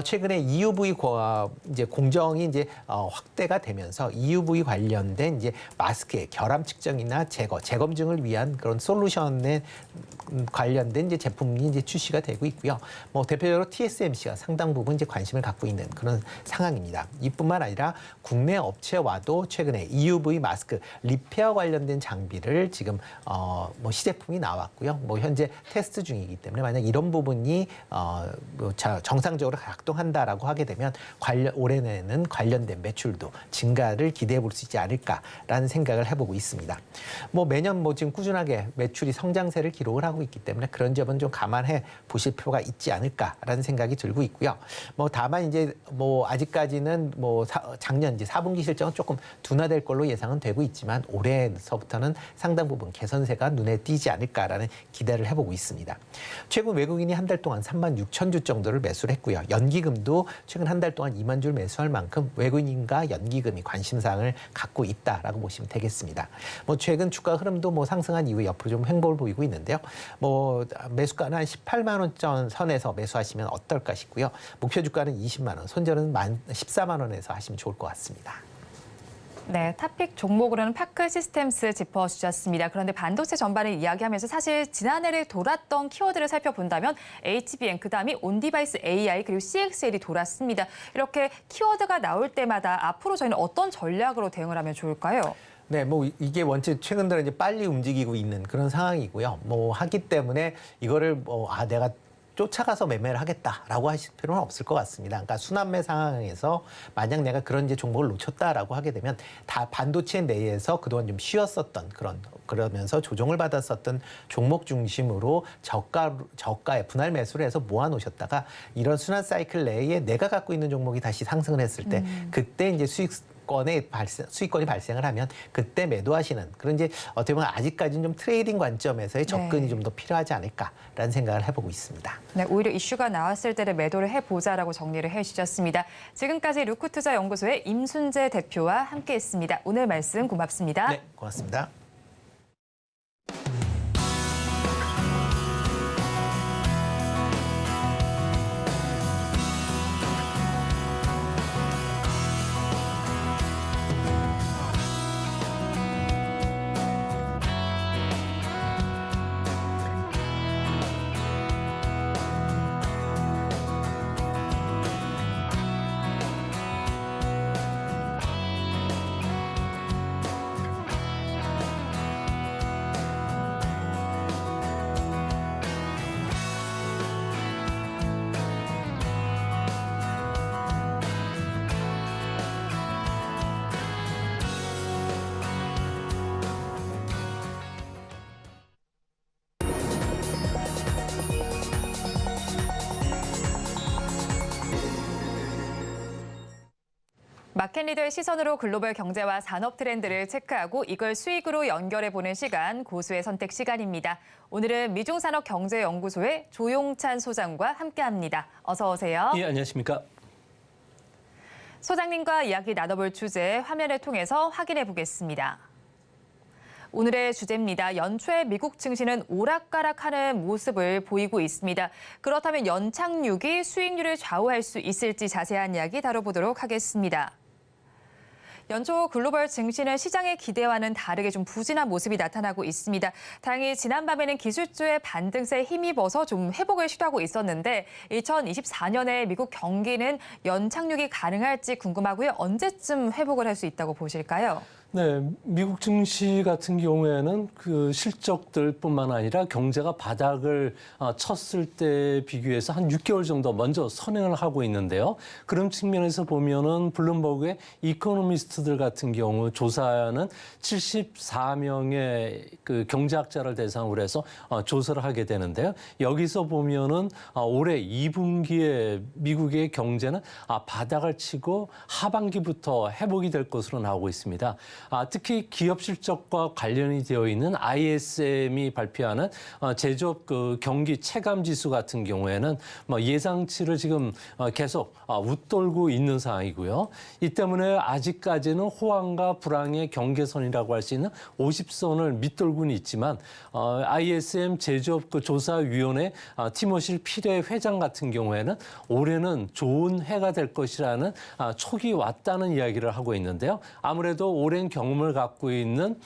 최근에 EUV 이제 공정이 이제 확대가 되면서 EUV 관련된 이제 마스크의 결함 측정이나 재검증을 위한 그런 솔루션에 관련된 이제 제품이 이제 출시가 되고 있고요. 뭐 대표적으로 TSMC가 상당 부분 이제 관심을 갖고 있는 그런 상황입니다. 이뿐만 아니라 국내 업체와도 최근에 EUV 마스크 리페어 관련된 장비를 지금 뭐 시제품이 나왔고요. 뭐 현재 테스트 중이기 때문에 만약 이런 부분이 정상적으로 작동한다라고 하게 되면 올해는 관련된 매출도 증가를 기대해 볼 수 있지 않을까라는 생각을 해보고 있습니다. 뭐 매년 뭐 지금 꾸준하게 매출이 성장세를 기록을 하고 있기 때문에 그런 점은 좀 감안해 보실 필요가 있지 않을까라는 생각이 들고 있고요. 뭐 다만 이제 뭐 아직까지는 뭐 작년 이제 4분기 실적은 조금 둔화될 걸로 예상은 되고 있지만 올해서부터는 상당 부분 개선세가 눈에 띄지 않을까라는 기대를 해보고 있습니다. 최근 외국인이 한 달 동안 36,000주 정도를 매수를 했고요. 연기금도 최근 한 달 동안 2만 주를 매수할 만큼 외국인과 연기금이 관심사항을 갖고 있다라고 보시면 되겠습니다. 뭐 최근 주가 흐름도 뭐 상승한 이후에 옆으로 좀 횡보를 보이고 있는데요. 뭐 매수가는 한 18만 원 선에서 매수하시면 어떨까 싶고요. 목표 주가는 20만 원, 손절은 14만 원에서 하시면 좋을 것 같습니다. 네, 탑픽 종목으로는 파크 시스템스 짚어주셨습니다. 그런데 반도체 전반을 이야기하면서 사실 지난해를 돌았던 키워드를 살펴본다면 HBM, 그다음이 온디바이스 AI, 그리고 CXL이 돌았습니다. 이렇게 키워드가 나올 때마다 앞으로 저희는 어떤 전략으로 대응을 하면 좋을까요? 네, 뭐 이게 원체 최근 들어 이제 빨리 움직이고 있는 그런 상황이고요. 뭐 하기 때문에 이거를 내가 쫓아가서 매매를 하겠다라고 하실 필요는 없을 것 같습니다. 그러니까 순환매 상황에서 만약 내가 그런 이제 종목을 놓쳤다라고 하게 되면 다 반도체 내에서 그동안 좀 쉬었었던 그러면서 조정을 받았었던 종목 중심으로 저가에 분할 매수를 해서 모아놓으셨다가 이런 순환 사이클 내에 내가 갖고 있는 종목이 다시 상승을 했을 때 그때 이제 수익권이 발생을 하면 그때 매도하시는 그런 이제 어떻게 보면 아직까지는 좀 트레이딩 관점에서의 접근이 좀 더 필요하지 않을까라는 생각을 해보고 있습니다. 네, 오히려 이슈가 나왔을 때를 매도를 해보자라고 정리를 해주셨습니다. 지금까지 루크투자연구소의 임순재 대표와 함께했습니다. 오늘 말씀 고맙습니다. 네, 고맙습니다. 마켓리더의 시선으로 글로벌 경제와 산업 트렌드를 체크하고 이걸 수익으로 연결해보는 시간, 고수의 선택 시간입니다. 오늘은 미중산업경제연구소의 조용찬 소장과 함께합니다. 어서 오세요. 예, 안녕하십니까. 소장님과 이야기 나눠볼 주제 화면을 통해서 확인해 보겠습니다. 오늘의 주제입니다. 연초에 미국 증시는 오락가락하는 모습을 보이고 있습니다. 그렇다면 연착륙이 수익률을 좌우할 수 있을지 자세한 이야기 다뤄보도록 하겠습니다. 연초 글로벌 증시는 시장의 기대와는 다르게 좀 부진한 모습이 나타나고 있습니다. 다행히 지난밤에는 기술주의 반등세에 힘입어서 좀 회복을 시도하고 있었는데 2024년에 미국 경기는 연착륙이 가능할지 궁금하고요. 언제쯤 회복을 할 수 있다고 보실까요? 네, 미국 증시 같은 경우에는 그 실적들뿐만 아니라 경제가 바닥을 쳤을 때 비교해서 한 6개월 정도 먼저 선행을 하고 있는데요. 그런 측면에서 보면은 블룸버그의 이코노미스트들 같은 경우 조사는 74명의 그 경제학자를 대상으로 해서 조사를 하게 되는데요. 여기서 보면은 올해 2분기에 미국의 경제는 바닥을 치고 하반기부터 회복이 될 것으로 나오고 있습니다. 특히 기업 실적과 관련이 되어 있는 ISM이 발표하는 제조업 그 경기 체감 지수 같은 경우에는 예상치를 지금 계속 웃돌고 있는 상황이고요. 이 때문에 아직까지는 호황과 불황의 경계선이라고 할 수 있는 50선을 밑돌고는 있지만 ISM 제조업 그 조사위원회 티모시 피레 회장 같은 경우에는 올해는 좋은 해가 될 것이라는 촉이 왔다는 이야기를 하고 있는데요. 아무래도 오랜 경험을 갖고 있는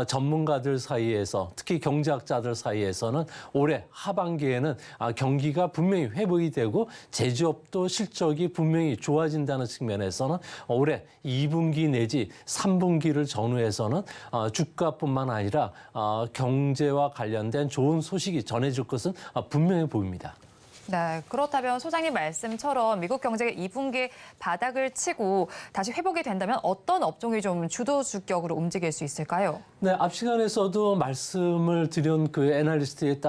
전문가들 사이에서 특히 경제학자들 사이에서는 올해 하반기에는 경기가 분명히 회복이 되고 제조업도 실적이 분명히 좋아진다는 측면에서는 올해 2분기 내지 3분기를 전후해서는 주가뿐만 아니라 경제와 관련된 좋은 소식이 전해질 것은 분명해 보입니다. 네, 그렇다면 소장님 말씀처럼 미국 경제가 2분기에 바닥을 치고 다시 회복이 된다면 어떤 업종이 좀 주도주격으로 움직일 수 있을까요? 네, 앞 시간에서도 말씀을 드린 그 애널리스트에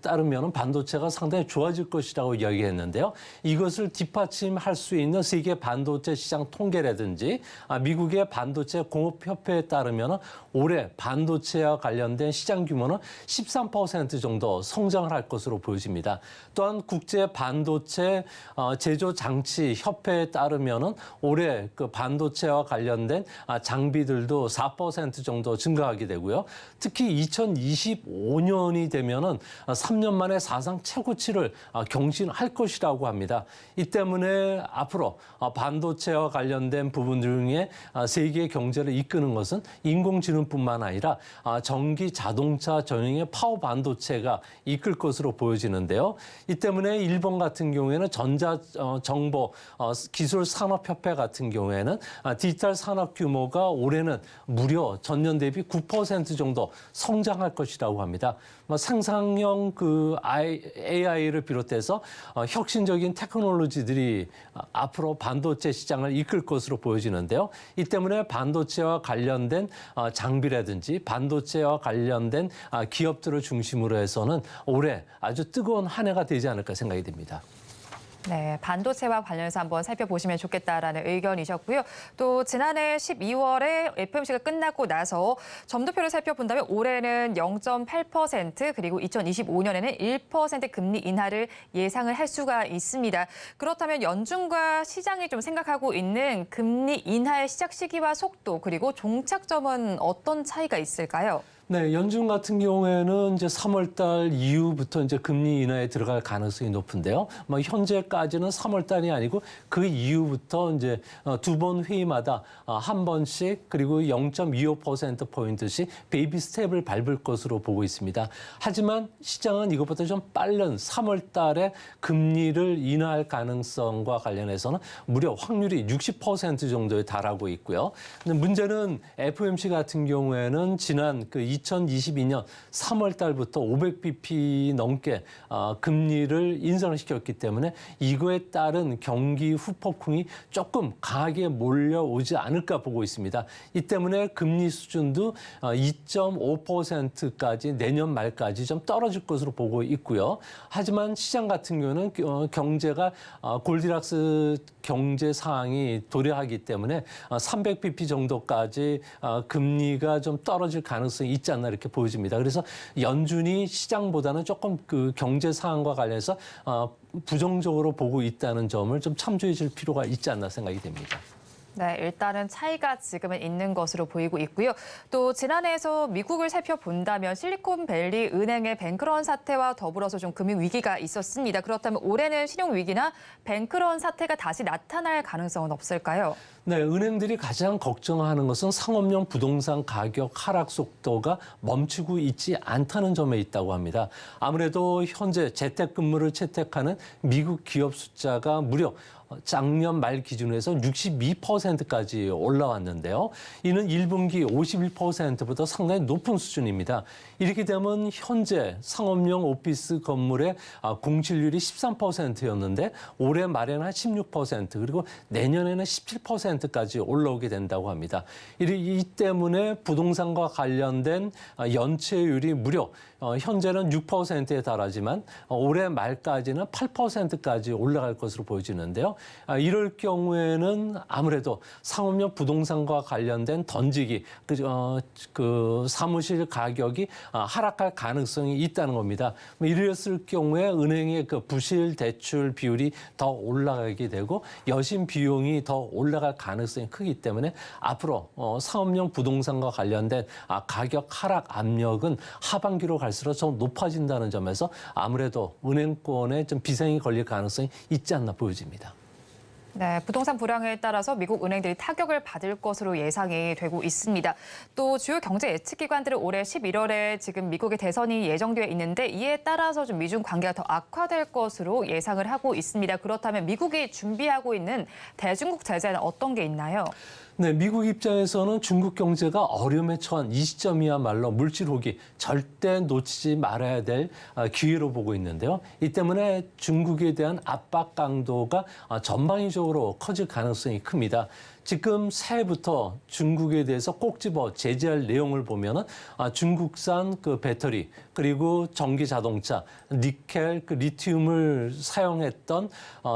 따르면 반도체가 상당히 좋아질 것이라고 이야기했는데요. 이것을 뒷받침할 수 있는 세계 반도체 시장 통계라든지 미국의 반도체 공업협회에 따르면 올해 반도체와 관련된 시장 규모는 13% 정도 성장을 할 것으로 보여집니다. 또한 국제 반도체 제조 장치 협회에 따르면은 올해 그 반도체와 관련된 장비들도 4% 정도 증가하게 되고요. 특히 2025년이 되면은 3년 만에 사상 최고치를 경신할 것이라고 합니다. 이 때문에 앞으로 반도체와 관련된 부분 중에 세계 경제를 이끄는 것은 인공지능뿐만 아니라 전기 자동차 전용의 파워 반도체가 이끌 것으로 보여지는데요. 이 때문에 일본 같은 경우에는 전자정보 기술산업협회 같은 경우에는 디지털 산업 규모가 올해는 무려 전년 대비 9% 정도 성장할 것이라고 합니다. 상상형 그 AI를 비롯해서 혁신적인 테크놀로지들이 앞으로 반도체 시장을 이끌 것으로 보여지는데요. 이 때문에 반도체와 관련된 장비라든지 반도체와 관련된 기업들을 중심으로 해서는 올해 아주 뜨거운 한 해가 되지 않을까 생각이 됩니다. 네, 반도체와 관련해서 한번 살펴보시면 좋겠다라는 의견이셨고요. 또 지난해 12월에 FOMC가 끝나고 나서 점도표를 살펴본다면 올해는 0.8% 그리고 2025년에는 1% 금리 인하를 예상을 할 수가 있습니다. 그렇다면 연준과 시장이 좀 생각하고 있는 금리 인하의 시작 시기와 속도 그리고 종착점은 어떤 차이가 있을까요? 네, 연준 같은 경우에는 이제 3월 달 이후부터 이제 금리 인하에 들어갈 가능성이 높은데요. 현재까지는 3월 달이 아니고 그 이후부터 이제 두 번 회의마다 한 번씩 그리고 0.25%포인트씩 베이비 스텝을 밟을 것으로 보고 있습니다. 하지만 시장은 이것보다 좀 빠른 3월 달에 금리를 인하할 가능성과 관련해서는 무려 확률이 60% 정도에 달하고 있고요. 근데 문제는 FOMC 같은 경우에는 지난 그 2022년 3월 달부터 500bp 넘게 금리를 인상을 시켰기 때문에 이거에 따른 경기 후폭풍이 조금 강하게 몰려오지 않을까 보고 있습니다. 이 때문에 금리 수준도 2.5%까지 내년 말까지 좀 떨어질 것으로 보고 있고요. 하지만 시장 같은 경우는 경제가 골디락스 경제 상황이 도래하기 때문에 300bp 정도까지 금리가 좀 떨어질 가능성이 있지 않나 이렇게 보여집니다. 그래서 연준이 시장보다는 조금 그 경제 상황과 관련해서 부정적으로 보고 있다는 점을 좀 참조해 줄 필요가 있지 않나 생각이 됩니다. 네, 일단은 차이가 지금은 있는 것으로 보이고 있고요. 또 지난해에서 미국을 살펴본다면 실리콘밸리 은행의 뱅크런 사태와 더불어서 좀 금융 위기가 있었습니다. 그렇다면 올해는 신용 위기나 뱅크런 사태가 다시 나타날 가능성은 없을까요? 네, 은행들이 가장 걱정하는 것은 상업용 부동산 가격 하락 속도가 멈추고 있지 않다는 점에 있다고 합니다. 아무래도 현재 재택근무를 채택하는 미국 기업 숫자가 무려 작년 말 기준으로 해서 62%까지 올라왔는데요. 이는 1분기 51%보다 상당히 높은 수준입니다. 이렇게 되면 현재 상업용 오피스 건물의 공실률이 13%였는데 올해 말에는 한 16% 그리고 내년에는 17%까지 올라오게 된다고 합니다. 이 때문에 부동산과 관련된 연체율이 무려 현재는 6%에 달하지만 올해 말까지는 8%까지 올라갈 것으로 보여지는데요. 이럴 경우에는 아무래도 상업용 부동산과 관련된 던지기, 그 사무실 가격이 하락할 가능성이 있다는 겁니다. 이랬을 경우에 은행의 그 부실 대출 비율이 더 올라가게 되고 여신 비용이 더 올라갈 가능성이 크기 때문에 앞으로 상업용 부동산과 관련된 가격 하락 압력은 하반기로 갈수록 좀 높아진다는 점에서 아무래도 은행권에 좀 비상이 걸릴 가능성이 있지 않나 보여집니다. 네, 부동산 불황에 따라서 미국 은행들이 타격을 받을 것으로 예상이 되고 있습니다. 또 주요 경제 예측기관들은 올해 11월에 지금 미국의 대선이 예정되어 있는데 이에 따라서 좀 미중 관계가 더 악화될 것으로 예상을 하고 있습니다. 그렇다면 미국이 준비하고 있는 대중국 제재는 어떤 게 있나요? 네, 미국 입장에서는 중국 경제가 어려움에 처한 이 시점이야말로 물질 호기 절대 놓치지 말아야 될 기회로 보고 있는데요. 이 때문에 중국에 대한 압박 강도가 전방위적으로 커질 가능성이 큽니다. 지금 새해부터 중국에 대해서 꼭 집어 제재할 내용을 보면은 중국산 그 배터리 그리고 전기 자동차, 니켈, 그 리튬을 사용했던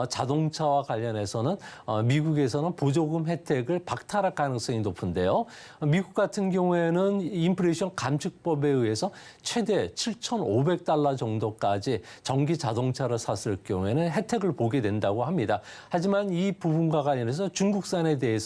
자동차와 관련해서는 미국에서는 보조금 혜택을 박탈할 가능성이 높은데요. 미국 같은 경우에는 인플레이션 감축법에 의해서 최대 7,500달러 정도까지 전기 자동차를 샀을 경우에는 혜택을 보게 된다고 합니다. 하지만 이 부분과 관련해서 중국산에 대해서는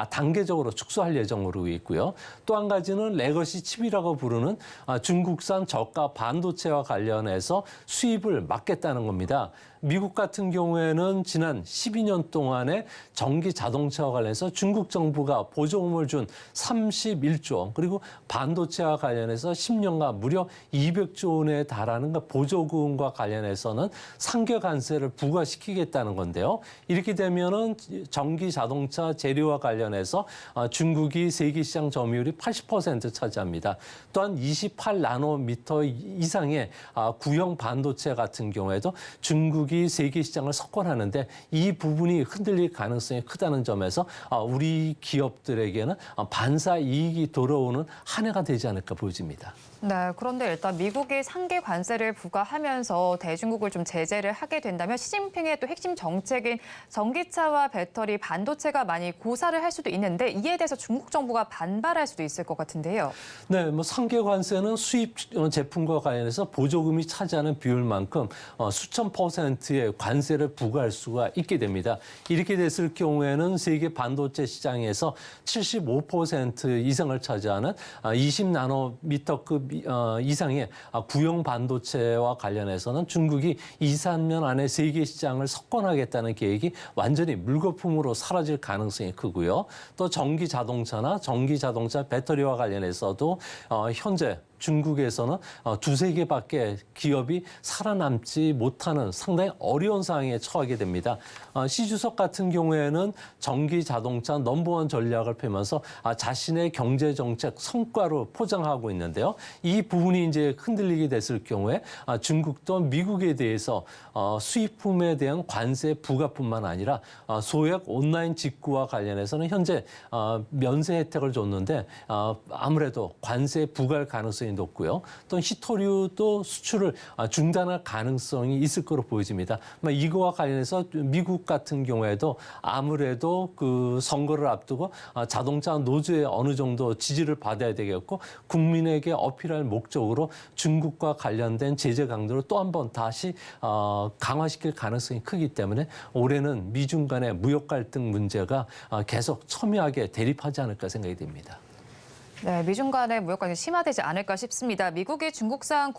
단계적으로 축소할 예정으로 있고요. 또 한 가지는 레거시 칩이라고 부르는 중국산 저가 반도체와 관련해서 수입을 막겠다는 겁니다. 미국 같은 경우에는 지난 12년 동안에 전기 자동차와 관련해서 중국 정부가 보조금을 준 31조 그리고 반도체와 관련해서 10년간 무려 200조 원에 달하는 보조금과 관련해서는 상계 관세를 부과시키겠다는 건데요. 이렇게 되면은 전기 자동차 재료와 관련해서 중국이 세계 시장 점유율이 80% 차지합니다. 또한 28나노미터 이상의 구형 반도체 같은 경우에도 중국이 세계 시장을 석권하는데 이 부분이 흔들릴 가능성이 크다는 점에서 우리 기업들에게는 반사 이익이 돌아오는 한 해가 되지 않을까 보여집니다. 네, 그런데 일단 미국이 상계 관세를 부과하면서 대중국을 좀 제재를 하게 된다면 시진핑의 또 핵심 정책인 전기차와 배터리, 반도체가 많이 고사를 할 수도 있는데 이에 대해서 중국 정부가 반발할 수도 있을 것 같은데요. 네, 상계 관세는 수입 제품과 관련해서 보조금이 차지하는 비율만큼 수천 %의 관세를 부과할 수가 있게 됩니다. 이렇게 됐을 경우에는 세계 반도체 시장에서 75% 이상을 차지하는 20나노미터급 이상의 구형 반도체와 관련해서는 중국이 2, 3년 안에 세계 시장을 석권하겠다는 계획이 완전히 물거품으로 사라질 가능성이 크고요. 또 전기 자동차나 전기 자동차 배터리와 관련해서도 현재 중국에서는 두세 개밖에 기업이 살아남지 못하는 상당히 어려운 상황에 처하게 됩니다. 시 주석 같은 경우에는 전기 자동차 넘버원 전략을 펴면서 자신의 경제 정책 성과로 포장하고 있는데요. 이 부분이 이제 흔들리게 됐을 경우에 중국도 미국에 대해서 수입품에 대한 관세 부과뿐만 아니라 소액 온라인 직구와 관련해서는 현재 면세 혜택을 줬는데 아무래도 관세 부과할 가능성이 높고요. 또 히토류도 수출을 중단할 가능성이 있을 거로 보여집니다. 이거와 관련해서 미국 같은 경우에도 아무래도 그 선거를 앞두고 자동차 노조에 어느 정도 지지를 받아야 되겠고 국민에게 어필할 목적으로 중국과 관련된 제재 강도를 또 한 번 다시 강화시킬 가능성이 크기 때문에 올해는 미중 간의 무역 갈등 문제가 계속 첨예하게 대립하지 않을까 생각이 됩니다. 네, 미중 간의 무역 관계 심화되지 않을까 싶습니다. 미국이 중국산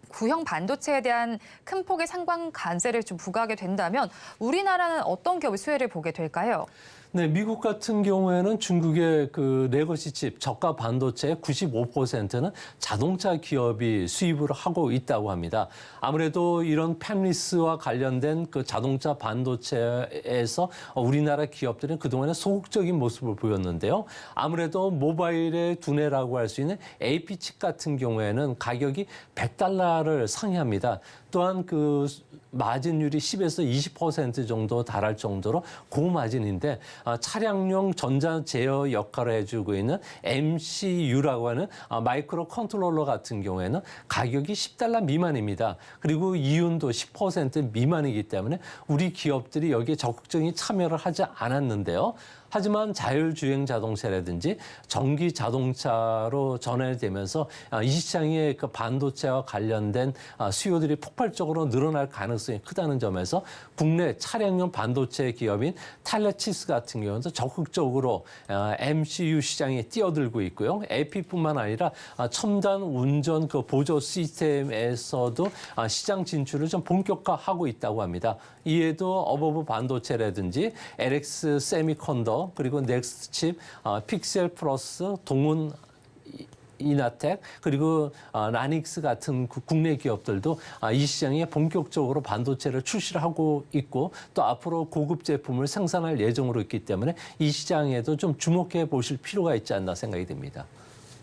구형 반도체에 대한 큰 폭의 상방 관세를 좀 부과하게 된다면 우리나라는 어떤 기업의 수혜를 보게 될까요? 네, 미국 같은 경우에는 중국의 그 레거시 칩 저가 반도체의 95%는 자동차 기업이 수입을 하고 있다고 합니다. 아무래도 이런 팹리스와 관련된 그 자동차 반도체에서 우리나라 기업들은 그동안에 소극적인 모습을 보였는데요. 아무래도 모바일의 두뇌라고 할 수 있는 AP 칩 같은 경우에는 가격이 $100를 상회합니다. 또한 그 마진율이 10에서 20% 정도 달할 정도로 고마진인데 차량용 전자 제어 역할을 해주고 있는 MCU라고 하는 마이크로 컨트롤러 같은 경우에는 가격이 $10 미만입니다. 그리고 이윤도 10% 미만이기 때문에 우리 기업들이 여기에 적극적인 참여를 하지 않았는데요. 하지만 자율주행 자동차라든지 전기 자동차로 전환되면서 이 시장의 그 반도체와 관련된 수요들이 폭발적으로 늘어날 가능성이 크다는 점에서 국내 차량용 반도체 기업인 텔레치스 같은 경우도 적극적으로 MCU 시장에 뛰어들고 있고요. AP뿐만 아니라 첨단 운전 그 보조 시스템에서도 시장 진출을 좀 본격화하고 있다고 합니다. 이에도 어버브 반도체라든지 LX 세미컨더 그리고 넥스트칩, 픽셀 플러스, 동훈 이나텍 그리고 라닉스 같은 국내 기업들도 이 시장에 본격적으로 반도체를 출시를 하고 있고 또 앞으로 고급 제품을 생산할 예정으로 있기 때문에 이 시장에도 좀 주목해 보실 필요가 있지 않나 생각이 듭니다.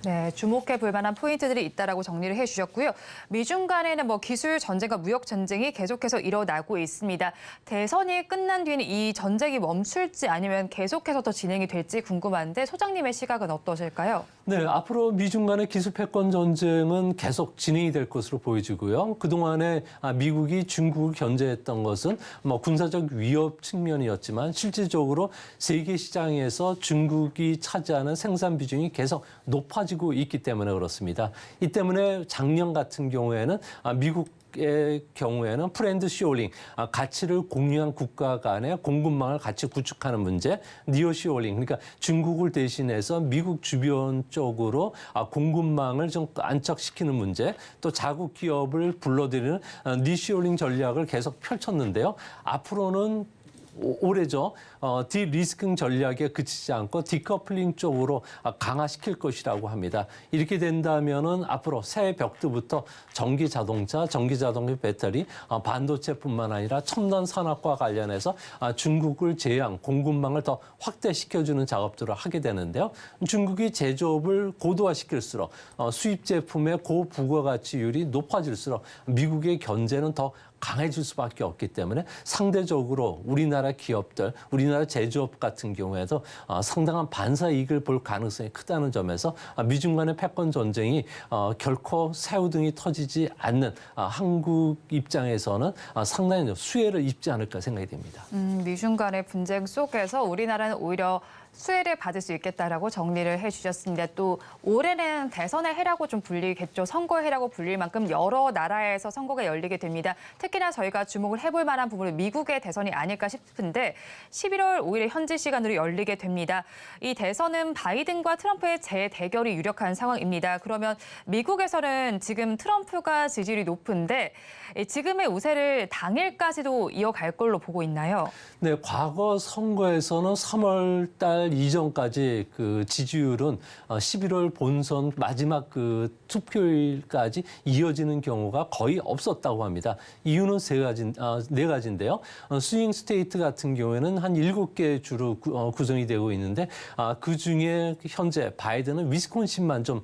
네, 주목해 볼 만한 포인트들이 있다라고 정리를 해주셨고요. 미중 간에는 기술 전쟁과 무역 전쟁이 계속해서 일어나고 있습니다. 대선이 끝난 뒤에는 이 전쟁이 멈출지 아니면 계속해서 더 진행이 될지 궁금한데 소장님의 시각은 어떠실까요? 네, 앞으로 미중 간의 기술 패권 전쟁은 계속 진행이 될 것으로 보여지고요. 그동안에 미국이 중국을 견제했던 것은 군사적 위협 측면이었지만 실질적으로 세계 시장에서 중국이 차지하는 생산 비중이 계속 높아지고 있기 때문에 그렇습니다. 이 때문에 작년 같은 경우에는 미국의 경우에는 프렌드 쇼링, 가치를 공유한 국가 간의 공급망을 같이 구축하는 문제, 니어 쇼링, 그러니까 중국을 대신해서 미국 주변 쪽으로 공급망을 좀 안착시키는 문제, 또 자국 기업을 불러들이는 니쇼링 전략을 계속 펼쳤는데요. 앞으로는 올해죠. 디리스킹 전략에 그치지 않고 디커플링 쪽으로 강화시킬 것이라고 합니다. 이렇게 된다면은 앞으로 새 벽두부터 전기 자동차 배터리, 반도체뿐만 아니라 첨단 산업과 관련해서 중국을 제한 공급망을 더 확대시켜주는 작업들을 하게 되는데요. 중국이 제조업을 고도화시킬수록 수입 제품의 고부가가치율이 높아질수록 미국의 견제는 더 강해질 수밖에 없기 때문에 상대적으로 우리나라 기업들, 우리나라 제조업 같은 경우에도 상당한 반사 이익을 볼 가능성이 크다는 점에서 미중 간의 패권 전쟁이 결코 새우등이 터지지 않는 한국 입장에서는 상당히 수혜를 입지 않을까 생각이 됩니다. 미중 간의 분쟁 속에서 우리나라는 오히려 수혜를 받을 수 있겠다라고 정리를 해주셨습니다. 또 올해는 대선의 해라고 좀 불리겠죠. 선거의 해라고 불릴 만큼 여러 나라에서 선거가 열리게 됩니다. 특히나 저희가 주목을 해볼 만한 부분은 미국의 대선이 아닐까 싶은데 11월 5일에 현지 시간으로 열리게 됩니다. 이 대선은 바이든과 트럼프의 재대결이 유력한 상황입니다. 그러면 미국에서는 지금 트럼프가 지지율이 높은데 지금의 우세를 당일까지도 이어갈 걸로 보고 있나요? 네, 과거 선거에서는 3월 달 이전까지 그 지지율은 11월 본선 마지막 그 투표일까지 이어지는 경우가 거의 없었다고 합니다. 이유는 네 가지인데요. 스윙 스테이트 같은 경우에는 한 7개 주로 구성이 되고 있는데 그중에 현재 바이든은 위스콘신만 좀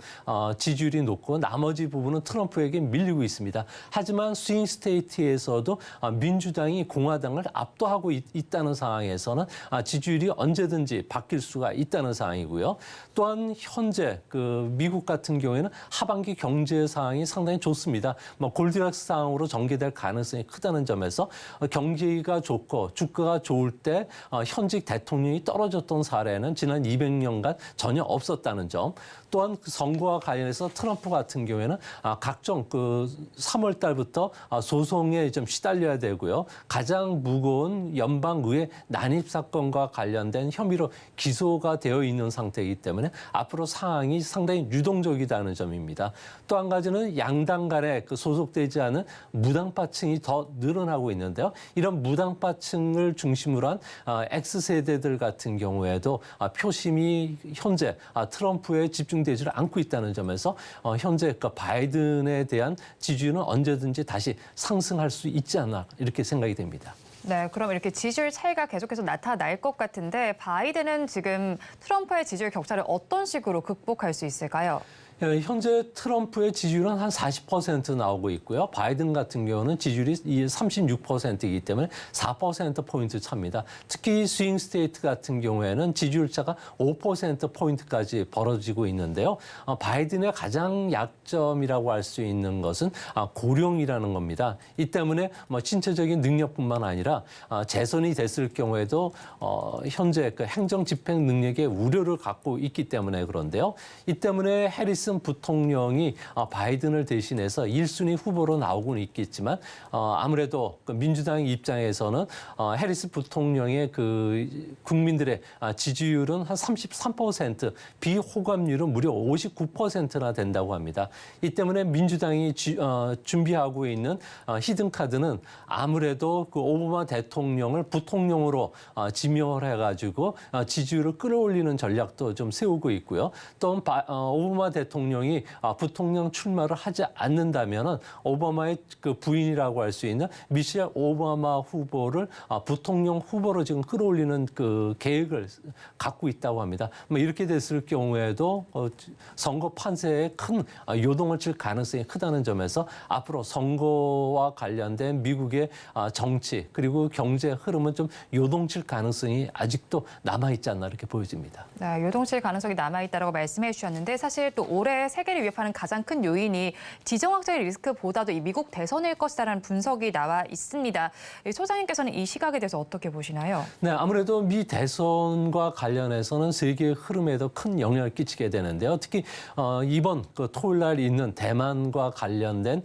지지율이 높고 나머지 부분은 트럼프에게 밀리고 있습니다. 하지만 스윙 스테이트에서도 민주당이 공화당을 압도하고 있다는 상황에서는 지지율이 언제든지 바뀔 바뀔 수가 있다는 상황이고요. 또한 현재 그 미국 같은 경우에는 하반기 경제 상황이 상당히 좋습니다. 뭐 골디락스 상황으로 전개될 가능성이 크다는 점에서 경기가 좋고 주가가 좋을 때 현직 대통령이 떨어졌던 사례는 지난 200년간 전혀 없었다는 점. 또한 그 선거와 관련해서 트럼프 같은 경우에는 각종 그 3월 달부터 소송에 좀 시달려야 되고요. 가장 무거운 연방의회 난입 사건과 관련된 혐의로 기소가 되어 있는 상태이기 때문에 앞으로 상황이 상당히 유동적이다는 점입니다. 또 한 가지는 양당 간에 그 소속되지 않은 무당파층이 더 늘어나고 있는데요. 이런 무당파층을 중심으로 한 X세대들 같은 경우에도 표심이 현재 트럼프에 집중되지를 않고 있다는 점에서 현재 그 바이든에 대한 지지율은 언제든지 다시 상승할 수 있지 않나 이렇게 생각이 됩니다. 네, 그럼 이렇게 지지율 차이가 계속해서 나타날 것 같은데 바이든은 지금 트럼프의 지지율 격차를 어떤 식으로 극복할 수 있을까요? 현재 트럼프의 지지율은 한 40% 나오고 있고요. 바이든 같은 경우는 지지율이 36%이기 때문에 4%포인트 차입니다. 특히 스윙 스테이트 같은 경우에는 지지율 차가 5%포인트까지 벌어지고 있는데요. 바이든의 가장 약점이라고 할 수 있는 것은 고령이라는 겁니다. 이 때문에 뭐 신체적인 능력뿐만 아니라 재선이 됐을 경우에도 현재 그 행정 집행 능력에 우려를 갖고 있기 때문에 그런데요. 이 때문에 해리슨 부통령이 바이든을 대신해서 1순위 후보로 나오고는 있겠지만 아무래도 그 민주당 입장에서는 해리스 부통령의 그 국민들의 지지율은 한 33%, 비호감률은 무려 59%나 된다고 합니다. 이 때문에 민주당이 준비하고 있는 히든카드는 아무래도 그 오바마 대통령을 부통령으로 지명을 해가지고 지지율을 끌어올리는 전략도 좀 세우고 있고요. 또 오바마 대통령이 부통령 출마를 하지 않는다면은 오바마의 그 부인이라고 할 수 있는 미셸 오바마 후보를 부통령 후보로 지금 끌어올리는 그 계획을 갖고 있다고 합니다. 뭐 이렇게 됐을 경우에도 선거 판세에 큰 요동을 칠 가능성이 크다는 점에서 앞으로 선거와 관련된 미국의 정치 그리고 경제 흐름은 좀 요동칠 가능성이 아직도 남아있지 않나 이렇게 보여집니다. 네, 요동칠 가능성이 남아있다고 말씀해 주셨는데 사실 또 올해 세계를 위협하는 가장 큰 요인이 지정학적인 리스크보다도 이 미국 대선일 것이다라는 분석이 나와 있습니다. 소장님께서는 이 시각에 대해서 어떻게 보시나요? 네, 아무래도 미 대선과 관련해서는 세계 흐름에도 큰 영향을 끼치게 되는데요. 특히 이번 그 토요일 날 있는 대만과 관련된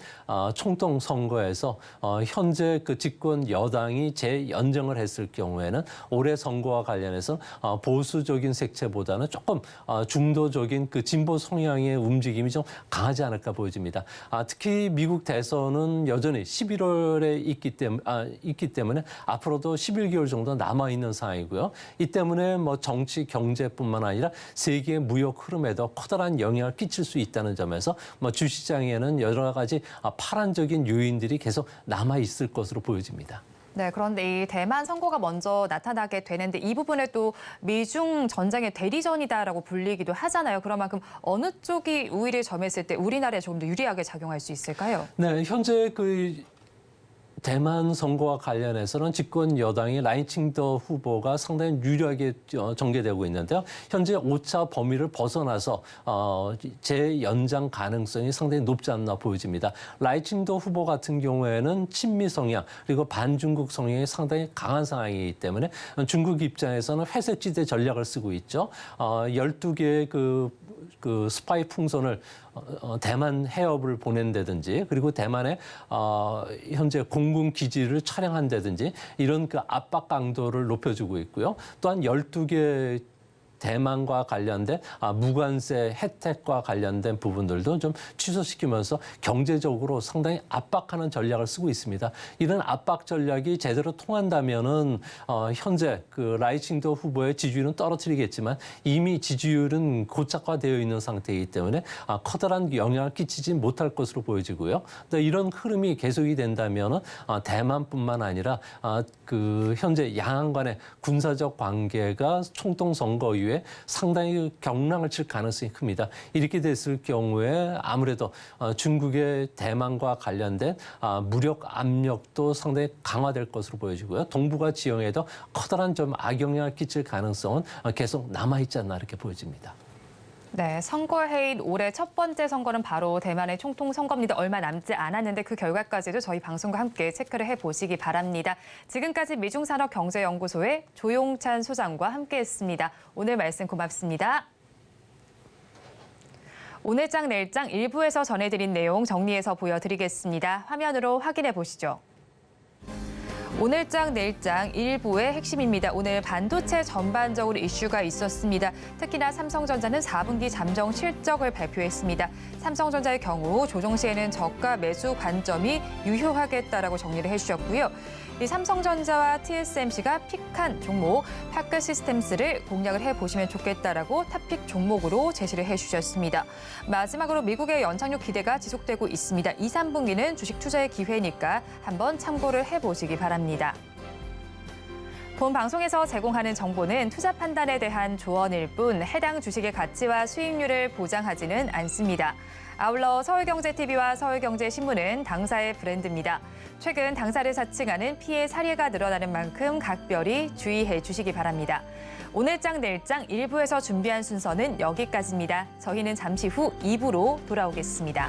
총통 선거에서 현재 그 집권 여당이 재연정을 했을 경우에는 올해 선거와 관련해서 보수적인 색채보다는 조금 중도적인 그 진보 성향의 움직임이 좀 강하지 않을까 보여집니다. 특히 미국 대선은 여전히 11월에 있기 때문에 앞으로도 11개월 정도 남아 있는 상황이고요. 이 때문에 뭐 정치, 경제뿐만 아니라 세계 무역 흐름에도 커다란 영향을 끼칠 수 있다는 점에서 뭐 주시장에는 여러 가지 파란적인 요인들이 계속 남아 있을 것으로 보여집니다. 네, 그런데 이 대만 선거가 먼저 나타나게 되는데 이 부분에 또 미중 전쟁의 대리전이다라고 불리기도 하잖아요. 그런 만큼 어느 쪽이 우위를 점했을 때 우리나라에 조금 더 유리하게 작용할 수 있을까요? 네, 현재 그 대만 선거와 관련해서는 집권 여당의 라이칭더 후보가 상당히 유리하게 전개되고 있는데요. 현재 오차 범위를 벗어나서 재연장 가능성이 상당히 높지 않나 보여집니다. 라이칭더 후보 같은 경우에는 친미 성향 그리고 반중국 성향이 상당히 강한 상황이기 때문에 중국 입장에서는 회색지대 전략을 쓰고 있죠. 12개의 그 스파이 풍선을 대만 해협을 보낸다든지 그리고 대만에 현재 공군 기지를 촬영한다든지 이런 그 압박 강도를 높여주고 있고요. 또한 12개 대만과 관련된 무관세 혜택과 관련된 부분들도 좀 취소시키면서 경제적으로 상당히 압박하는 전략을 쓰고 있습니다. 이런 압박 전략이 제대로 통한다면은 현재 그 라이칭더 후보의 지지율은 떨어뜨리겠지만 이미 지지율은 고착화되어 있는 상태이기 때문에 커다란 영향을 끼치지 못할 것으로 보여지고요. 이런 흐름이 계속이 된다면은 대만뿐만 아니라 그 현재 양안 간의 군사적 관계가 총통 선거 이후에 상당히 경랑을 칠 가능성이 큽니다. 이렇게 됐을 경우에 아무래도 중국의 대만과 관련된 무력 압력도 상당히 강화될 것으로 보여지고요. 동북아 지형에도 커다란 좀 악영향을 끼칠 가능성은 계속 남아있지 않나 이렇게 보여집니다. 네, 선거해인 올해 첫 번째 선거는 바로 대만의 총통 선거입니다. 얼마 남지 않았는데 그 결과까지도 저희 방송과 함께 체크를 해보시기 바랍니다. 지금까지 미중산업경제연구소의 조용찬 소장과 함께했습니다. 오늘 말씀 고맙습니다. 오늘장 내일장 일부에서 전해드린 내용 정리해서 보여드리겠습니다. 화면으로 확인해 보시죠. 오늘장 내일장 일부의 핵심입니다. 오늘 반도체 전반적으로 이슈가 있었습니다. 특히나 삼성전자는 4분기 잠정 실적을 발표했습니다. 삼성전자의 경우 조정 시에는 저가 매수 관점이 유효하겠다라고 정리를 해주셨고요. 이 삼성전자와 TSMC가 픽한 종목 파크 시스템스를 공략을 해보시면 좋겠다라고 탑픽 종목으로 제시를 해주셨습니다. 마지막으로 미국의 연착륙 기대가 지속되고 있습니다. 2, 3분기는 주식 투자의 기회니까 한번 참고를 해보시기 바랍니다. 본 방송에서 제공하는 정보는 투자 판단에 대한 조언일 뿐 해당 주식의 가치와 수익률을 보장하지는 않습니다. 아울러 서울경제TV와 서울경제신문은 당사의 브랜드입니다. 최근 당사를 사칭하는 피해 사례가 늘어나는 만큼 각별히 주의해 주시기 바랍니다. 오늘장 내일장 일부에서 준비한 순서는 여기까지입니다. 저희는 잠시 후 2부로 돌아오겠습니다.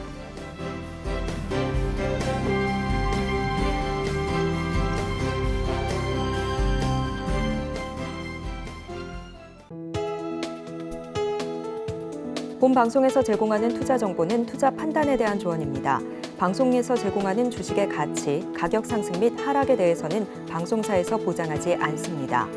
본 방송에서 제공하는 투자 정보는 투자 판단에 대한 조언입니다. 방송에서 제공하는 주식의 가치, 가격 상승 및 하락에 대해서는 방송사에서 보장하지 않습니다.